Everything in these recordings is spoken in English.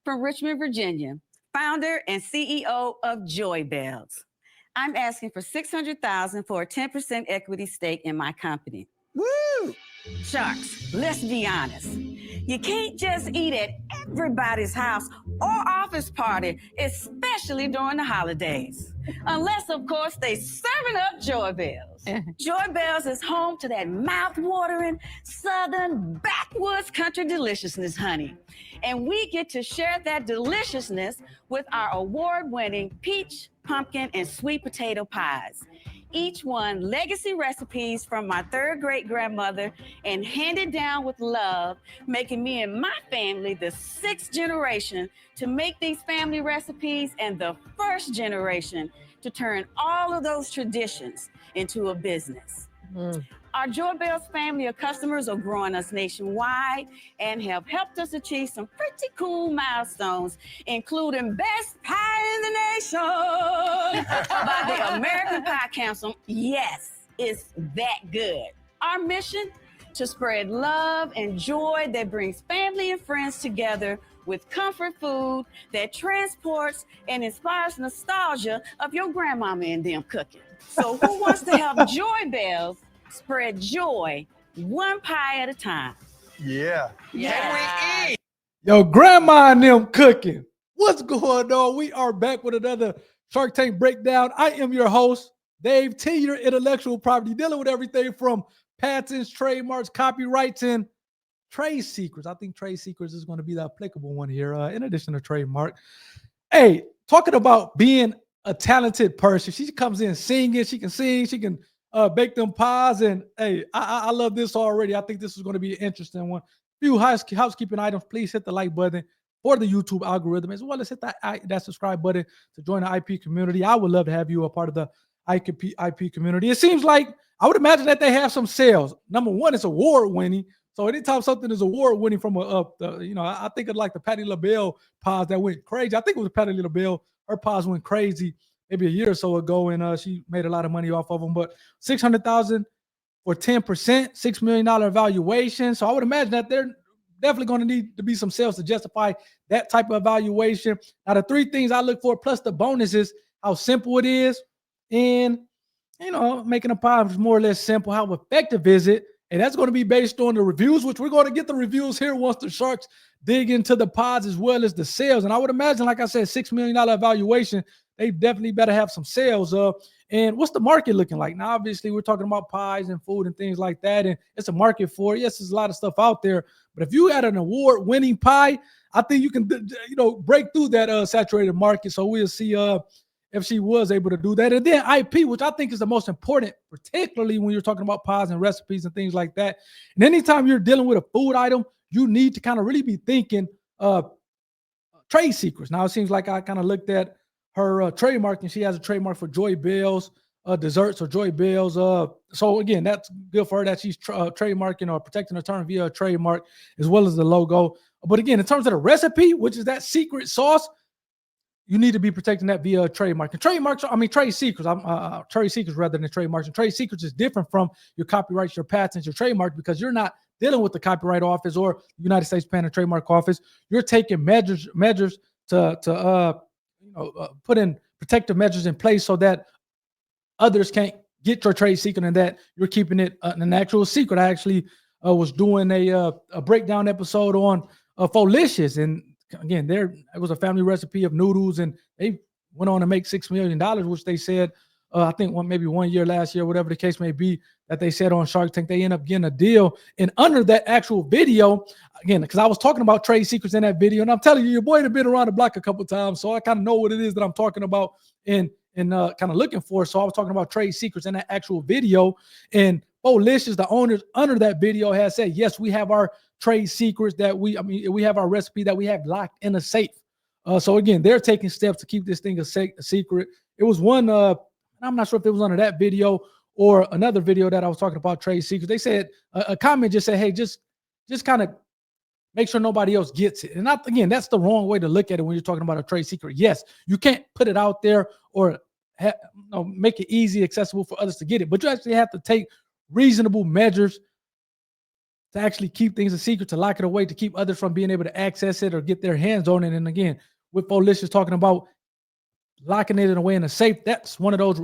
from Richmond, Virginia, founder and CEO of Joyebells. I'm asking for $600,000 for a 10% equity stake in my company. Woo! Sharks, let's be honest. You can't just eat at everybody's house or office party, especially during the holidays. Unless, of course, they serving up Joyebells. Joyebells is home to that mouth-watering, southern, backwoods country deliciousness, honey. And we get to share that deliciousness with our award-winning peach, pumpkin, and sweet potato pies. Each one legacy recipes from my third great-grandmother and handed down with love, making me and my family the 6th generation to make these family recipes and the 1st generation to turn all of those traditions into a business. Our Joyebells family of customers are growing us nationwide and have helped us achieve some pretty cool milestones, including Best Pie in the Nation by the American Pie Council. Yes, it's that good. Our mission? To spread love and joy that brings family and friends together with comfort food that transports and inspires nostalgia of your grandmama and them cooking. So who wants to help Joyebells spread joy one pie at a time? Yeah. Can we eat? Yo, grandma and them cooking. What's going on? We are back with another Shark Tank breakdown. I am your host, Dave T, your intellectual property, dealing with everything from patents, trademarks, copyrights, and trade secrets. I think trade secrets is going to be the applicable one here, in addition to trademark. Hey, talking about being a talented person, she comes in singing. She can sing. She can bake them pies. And hey, I love this already. I think this is going to be an interesting one. Few housekeeping items. Please hit the like button for the YouTube algorithm, as well as hit that subscribe button to join the IP community. I would love to have you a part of the IP community. It seems like I would imagine that they have some sales. Number one, it's award winning. So anytime something is award winning from I think of like the Patti LaBelle pies that went crazy. I think it was Patti LaBelle. Her pies went crazy maybe a year or so ago, and she made a lot of money off of them. But $600,000 for 10%, $6 million valuation. So I would imagine that they're definitely going to need to be some sales to justify that type of valuation. Now, the 3 things I look for, plus the bonuses, how simple it is, and making a pie is more or less simple. How effective is it? And that's going to be based on the reviews, which we're going to get the reviews here once the Sharks dig into the pies as well as the sales. And I would imagine, like I said, $6 million valuation, they definitely better have some sales. And what's the market looking like? Now, obviously, we're talking about pies and food and things like that, and it's a market for it. Yes, there's a lot of stuff out there, but if you had an award-winning pie, I think you can, break through that saturated market. So we'll see if she was able to do that. And then IP, which I think is the most important, particularly when you're talking about pies and recipes and things like that. And anytime you're dealing with a food item, you need to kind of really be thinking trade secrets. Now, it seems like I kind of looked at her trademark, and she has a trademark for Joyebells desserts or Joyebells. So, again, that's good for her that she's trademarking or protecting her term via a trademark as well as the logo. But, again, in terms of the recipe, which is that secret sauce, you need to be protecting that via trademark. And trade secrets. Trade secrets rather than trademarks. And trade secrets is different from your copyrights, your patents, your trademarks, because you're not dealing with the Copyright Office or the United States Patent and Trademark Office. You're taking measures to put in protective measures in place so that others can't get your trade secret and that you're keeping it an actual secret. I actually was doing a breakdown episode on Folicious, and again, it was a family recipe of noodles, and they went on to make $6 million, which they said, I think maybe 1 year, last year, whatever the case may be, that they said on Shark Tank, they end up getting a deal. And under that actual video, again, because I was talking about trade secrets in that video, and I'm telling you, your boy had been around the block a couple of times, so I kind of know what it is that I'm talking about and kind of looking for. So I was talking about trade secrets in that actual video, and Folicious, the owners under that video, has said, yes, we have our trade secrets we have our recipe that we have locked in a safe. So again, they're taking steps to keep this thing a secret. It was one, I'm not sure if it was under that video or another video that I was talking about trade secrets. They said a comment just said, hey, just kind of make sure nobody else gets it. And again, that's the wrong way to look at it when you're talking about a trade secret. Yes, you can't put it out there or make it easy, accessible for others to get it, but you actually have to take reasonable measures to actually keep things a secret, to lock it away, to keep others from being able to access it or get their hands on it. And again, with Folicious talking about locking it away in a safe, that's one of those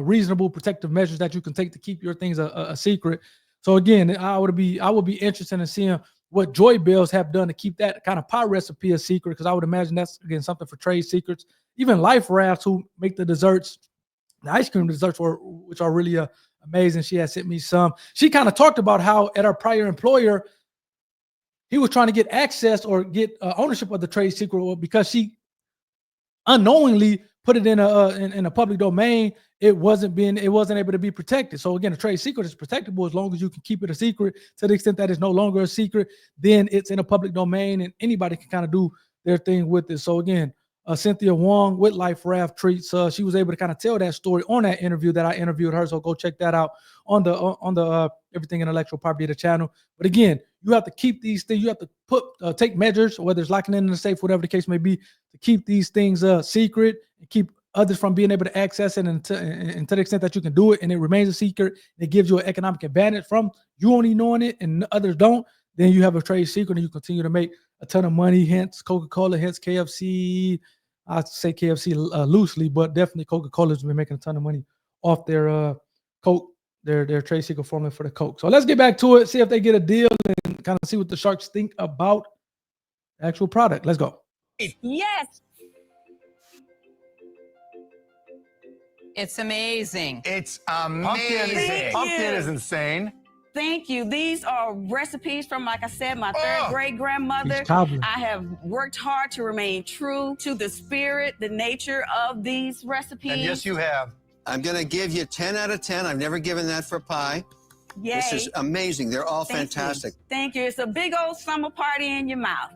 reasonable protective measures that you can take to keep your things a secret. So again, I would be interested in seeing what Joyebells have done to keep that kind of pie recipe a secret, because I would imagine that's, again, something for trade secrets. Even Life Rafts, who make the desserts, the ice cream desserts, which are really amazing. She has sent me some. She kind of talked about how at her prior employer, he was trying to get access or get ownership of the trade secret because she unknowingly put it in a public domain. It wasn't able to be protected. So again, a trade secret is protectable as long as you can keep it a secret. To the extent that it's no longer a secret, then it's in a public domain and anybody can kind of do their thing with it. So again, Cynthia Wong with Life Raft Treats, she was able to kind of tell that story on that interview that I interviewed her. So go check that out on the Everything Intellectual Property, the channel. But again, you have to keep these things. You have to take measures, whether it's locking in the safe, whatever the case may be, to keep these things secret and keep others from being able to access it. And to the extent that you can do it and it remains a secret, it gives you an economic advantage from you only knowing it and others don't, then you have a trade secret and you continue to make a ton of money. Hence Coca-Cola, hence KFC. I say KFC loosely, but definitely Coca-Cola has been making a ton of money off their Coke, their trade secret formula for the Coke. So let's get back to it, see if they get a deal and kind of see what the Sharks think about the actual product. Let's go. Yes. It's amazing. It's amazing. Pumpkin is insane. Thank you. These are recipes from, like I said, my third great grandmother. I have worked hard to remain true to the spirit, the nature of these recipes. And yes, you have. I'm going to give you 10 out of 10. I've never given that for pie. Yay. This is amazing. They're all fantastic. Thank you. It's a big old summer party in your mouth.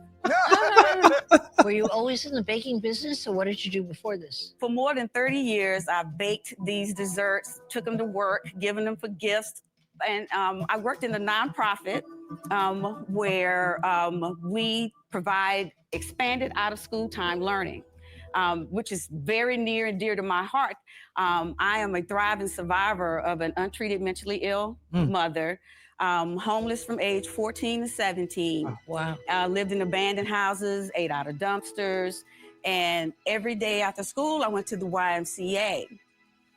Were you always in the baking business, or what did you do before this? For more than 30 years, I've baked these desserts, took them to work, given them for gifts. And I worked in a nonprofit where we provide expanded out-of-school time learning, which is very near and dear to my heart. I am a thriving survivor of an untreated mentally ill mother, homeless from age 14 to 17. Wow. Lived in abandoned houses, ate out of dumpsters. And every day after school, I went to the YMCA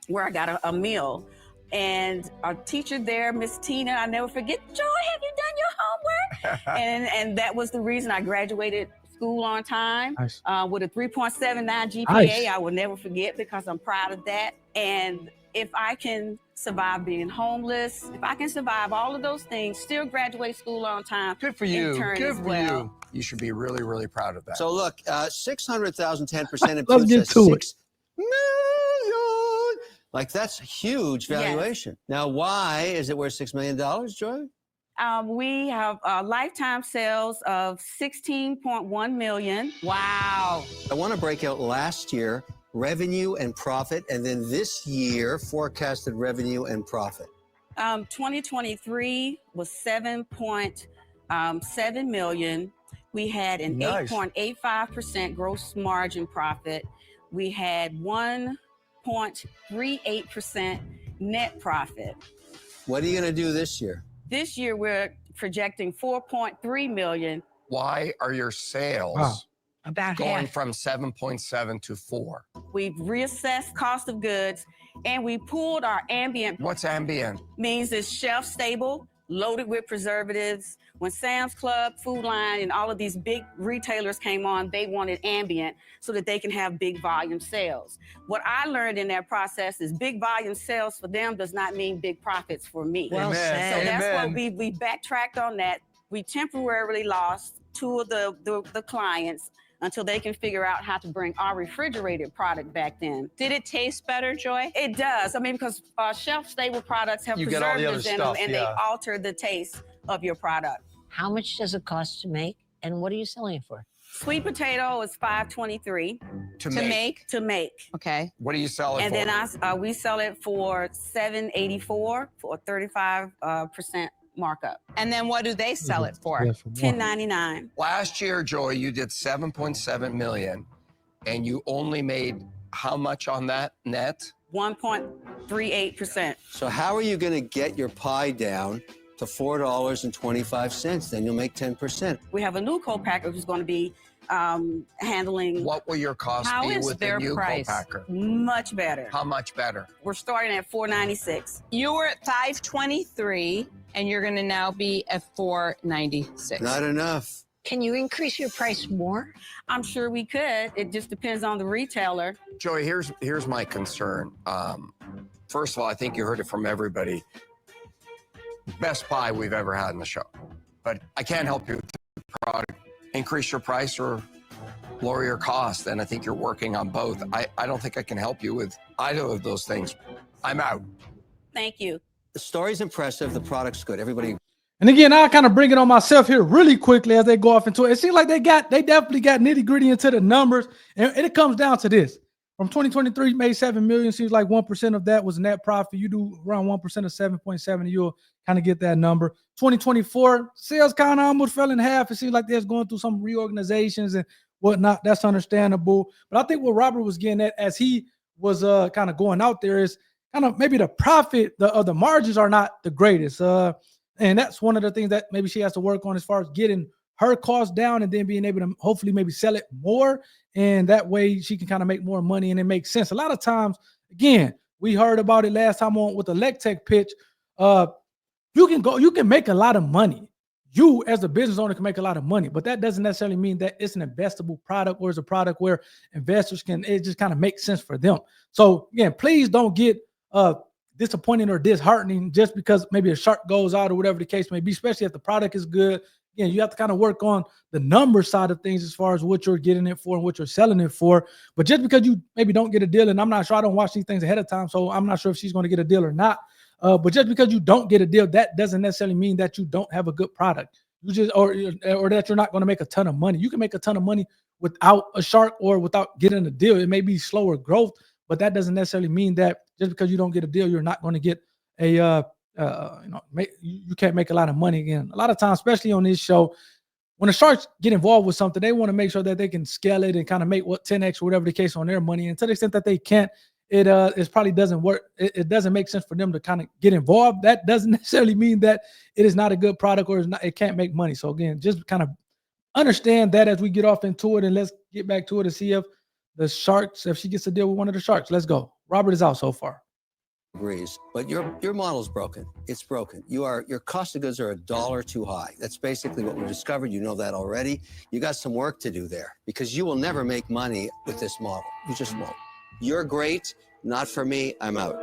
where I got a meal. And our teacher there, Miss Tina, I never forget, Joy, have you done your homework? and that was the reason I graduated school on time. Nice. With a 3.79 GPA. Nice. I will never forget because I'm proud of that. And if I can survive being homeless, if I can survive all of those things, still graduate school on time. Good for you. Good for you. You should be really, really proud of that. So look, 600,000, 10% Let's get to it. 6 million. Like, that's a huge valuation. Yes. Now, why is it worth $6 million, Joy? We have lifetime sales of $16.1 million. Wow. I want to break out last year revenue and profit, and then this year forecasted revenue and profit. 2023 was $7.7 million. We had an 8.85% gross margin profit. We had 1.38% net profit. What are you going to do this year? This year, we're projecting $4.3 million. Why are your sales About going half. from 7.7 to 4? We've reassessed cost of goods, and we pulled our ambient. What's ambient? Means it's shelf stable, loaded with preservatives. When Sam's Club, Food Line, and all of these big retailers came on, they wanted ambient so that they can have big volume sales. What I learned in that process is big volume sales for them does not mean big profits for me. Well said. So that's what we backtracked on that. We temporarily lost 2 of the clients until they can figure out how to bring our refrigerated product back in. Did it taste better, Joy? It does. I mean, because shelf-stable products have You get all the other preservatives in them, stuff, and they alter the taste of your product. How much does it cost to make, and what are you selling it for? Sweet potato is $5.23 To make? to make. Okay. What do you sell it And for? then we sell it for $7.84 for a 35% markup. And then what do they sell it for? Yeah, for more. $10.99. Last year, Joy, you did 7.7 million, and you only made how much on that net? 1.38%. So how are you going to get your pie down to $4.25. Then you'll make 10%. We have a new co-packer who's going to be handling What will your cost How be is with the their new price? co-packer? much better. How much better? We're starting at $4.96. You were at $5.23, and you're going to now be at $4.96. Not enough. Can you increase your price more? I'm sure we could. It just depends on the retailer. Joey, here's my concern. First of all, I think you heard it from everybody. Best buy we've ever had in the show. But I can't help you with the product. Increase your price or lower your cost. And I think you're working on both. I don't think I can help you with either of those things. I'm out. Thank you. The story's impressive. The product's good. Everybody. And again, I'll kind of bring it on myself here really quickly as they go off into it. It seems like they definitely got nitty gritty into the numbers. And it comes down to this. From 2023, made $7 million. Seems like 1% of that was net profit. You do around 1% of 7.7, you'll kind of get that number. 2024, sales kind of almost fell in half. It seems like they're going through some reorganizations and whatnot. That's understandable. But I think what Robert was getting at as he was kind of going out there is kind of maybe the profit, the margins are not the greatest. And that's one of the things that maybe she has to work on as far as getting her costs down and then being able to hopefully maybe sell it more. And that way she can kind of make more money and it makes sense. A lot of times, again, we heard about it last time on with the Lectech pitch. You can make a lot of money. You as a business owner can make a lot of money, but that doesn't necessarily mean that it's an investable product or it's a product where investors it just kind of makes sense for them. So again, please don't get disappointing or disheartening just because maybe a shark goes out or whatever the case may be, especially if the product is good. Again, you have to kind of work on the number side of things as far as what you're getting it for and what you're selling it for. But just because you maybe don't get a deal, and I'm not sure, I don't watch these things ahead of time, so I'm not sure if she's going to get a deal or not. But just because you don't get a deal, that doesn't necessarily mean that you don't have a good product. You just or that you're not going to make a ton of money. You can make a ton of money without a shark or without getting a deal. It may be slower growth, but that doesn't necessarily mean that just because you don't get a deal, you're not going to get a you can't make a lot of money. Again, a lot of times, especially on this show, when the sharks get involved with something, they want to make sure that they can scale it and kind of make 10x or whatever the case on their money. And to the extent that they can't, it probably doesn't work. It doesn't make sense for them to kind of get involved. That doesn't necessarily mean that it is not a good product or it can't make money. So again, just kind of understand that as we get off into it, and let's get back to it and see if the sharks, if she gets a deal with one of the sharks. Let's go. Robert is out so far. Agrees, but your model's broken. It's broken. Your cost of goods are $1 too high. That's basically what we discovered. You know that already. You got some work to do there because you will never make money with this model. You just won't. You're great. Not for me. I'm out.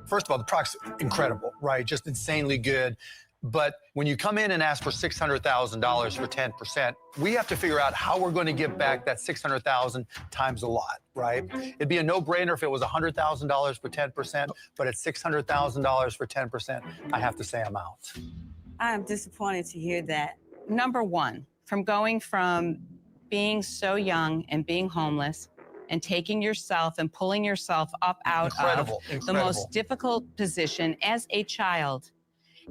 First of all, the product's incredible, right? Just insanely good. But when you come in and ask for $600,000 for 10%, we have to figure out how we're going to give back that $600,000 times a lot, right? It'd be a no-brainer if it was $100,000 for 10%, but at $600,000 for 10%, I have to say I'm out. I am disappointed to hear that. Number one, from going from being so young and being homeless and taking yourself and pulling yourself up out of the most difficult position as a child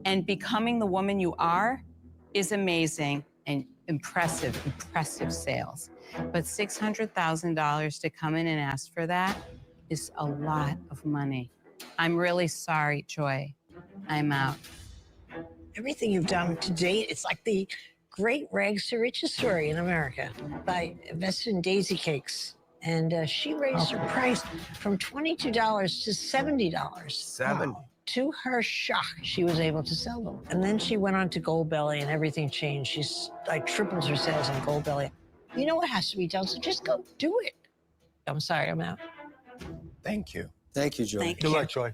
and becoming the woman you are is amazing and impressive sales. But $600,000 to come in and ask for that is a lot of money. I'm really sorry, Joy. I'm out. Everything you've done to date, it's like the great rags to riches story in America. I invested in Daisy Cakes, and she raised her price from $22 to $70. Seven. To her shock, she was able to sell them. And then she went on to Goldbelly and everything changed. She's like triples her sales on Goldbelly. You know what has to be done, so just go do it. I'm sorry, I'm out. Thank you. Thank you, Joy. Thank Good you. luck, Joy.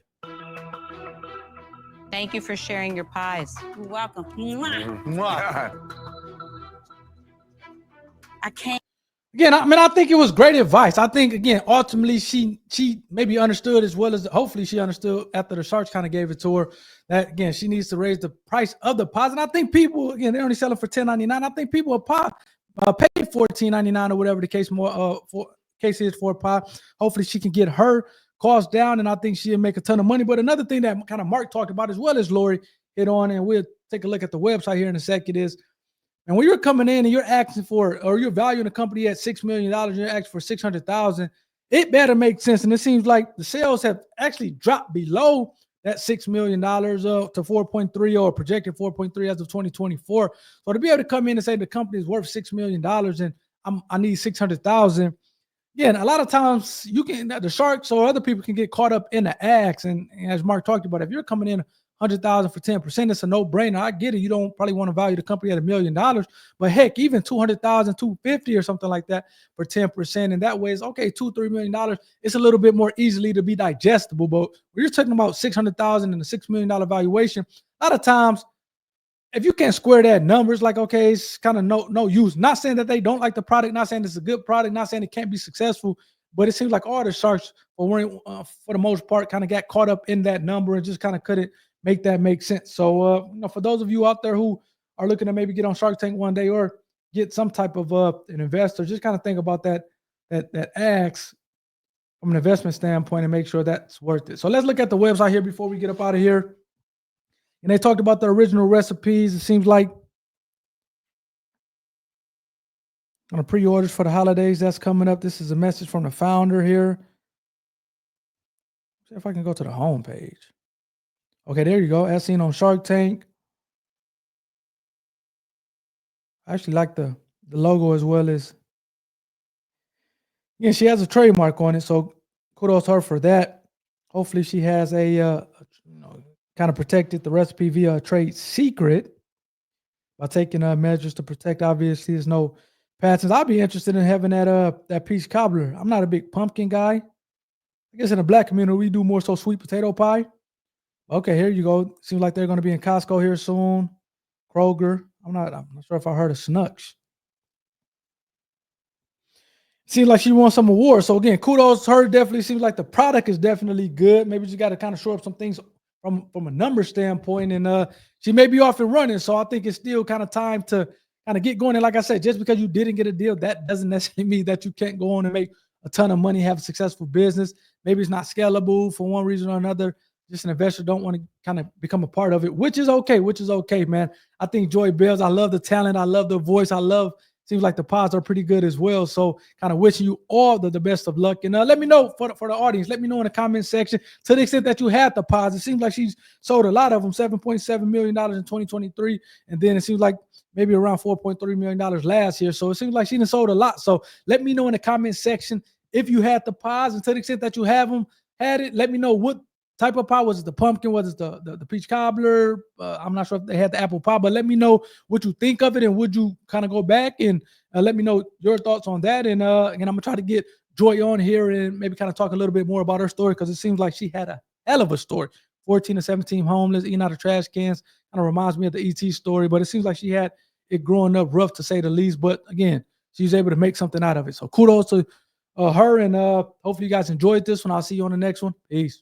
Thank you for sharing your pies. You're welcome. Mwah. Mwah. I can't. Again, I think it was great advice. I think, again, ultimately she maybe understood as well as hopefully she understood after the sharks kind of gave it to her that, again, she needs to raise the price of the pies. And I think people, again, they're only selling for $10.99. I think people will pay $14.99 or whatever the case is for a pie. Hopefully she can get her costs down, and I think she'll make a ton of money. But another thing that kind of Mark talked about as well as Lori hit on, and we'll take a look at the website here in a second, is and when you're coming in and you're asking for, or you're valuing the company at $6 million, you're asking for $600,000, it better make sense. And it seems like the sales have actually dropped below that $6 million to 4.3 or projected 4.3 as of 2024. So to be able to come in and say the company is worth $6 million and I need 600,000. Yeah, and a lot of times you can, the sharks or other people can get caught up in the axe. And as Mark talked about, if you're coming in 100,000 for 10%, it's a no-brainer. I get it. You don't probably want to value the company at $1 million, but heck, even 200,000, 250 or something like that for 10%. And that way it's okay, $2-3 million. It's a little bit more easily to be digestible. But when you're talking about 600,000 and a $6 million valuation, a lot of times, if you can't square that numbers, like, okay, it's kind of no use. Not saying that they don't like the product, not saying it's a good product, not saying it can't be successful, but it seems like all the sharks, for the most part, kind of got caught up in that number and just kind of couldn't make that make sense. So, for those of you out there who are looking to maybe get on Shark Tank one day or get some type of an investor, just kind of think about that ask from an investment standpoint and make sure that's worth it. So let's look at the website here before we get up out of here. And they talked about the original recipes. It seems like on the pre-orders for the holidays, that's coming up. This is a message from the founder here. See if I can go to the home page. Okay, there you go. As seen on Shark Tank. I actually like the logo as well as. Yeah, she has a trademark on it, so kudos to her for that. Hopefully, she has kind of protected the recipe via a trade secret by taking measures to protect. Obviously, there's no patents. I'd be interested in having that peach cobbler. I'm not a big pumpkin guy. I guess in the Black community, we do more so sweet potato pie. Okay, here you go. Seems like they're going to be in Costco here soon. Kroger. I'm not sure if I heard of Schnucks. Seems like she won some awards. So again, kudos to her. Definitely seems like the product is definitely good. Maybe you got to kind of shore up some things from a number standpoint. And she may be off and running. So I think it's still kind of time to kind of get going. And like I said, just because you didn't get a deal, that doesn't necessarily mean that you can't go on and make a ton of money, have a successful business. Maybe it's not scalable for one reason or another. Just an investor don't want to kind of become a part of it, which is okay, man. I think Joyebells, I love the talent. I love the voice. Seems like the pods are pretty good as well. So kind of wishing you all the best of luck. And let me know for the audience, let me know in the comment section to the extent that you had the pods. It seems like she's sold a lot of them, $7.7 million in 2023. And then it seems like maybe around $4.3 million last year. So it seems like she done sold a lot. So let me know in the comment section if you had the pods, and to the extent that you have them, had it, let me know what type of pie. Was it the pumpkin? Was it the peach cobbler? I'm not sure if they had the apple pie, but let me know what you think of it, and would you kind of go back and let me know your thoughts on that. And again, I'm gonna try to get Joy on here and maybe kind of talk a little bit more about her story, because it seems like she had a hell of a story. 14 to 17 homeless, eating out of trash cans. Kind of reminds me of the ET story, but it seems like she had it growing up rough, to say the least. But again, she was able to make something out of it. So kudos to her, and hopefully you guys enjoyed this one. I'll see you on the next one. Peace.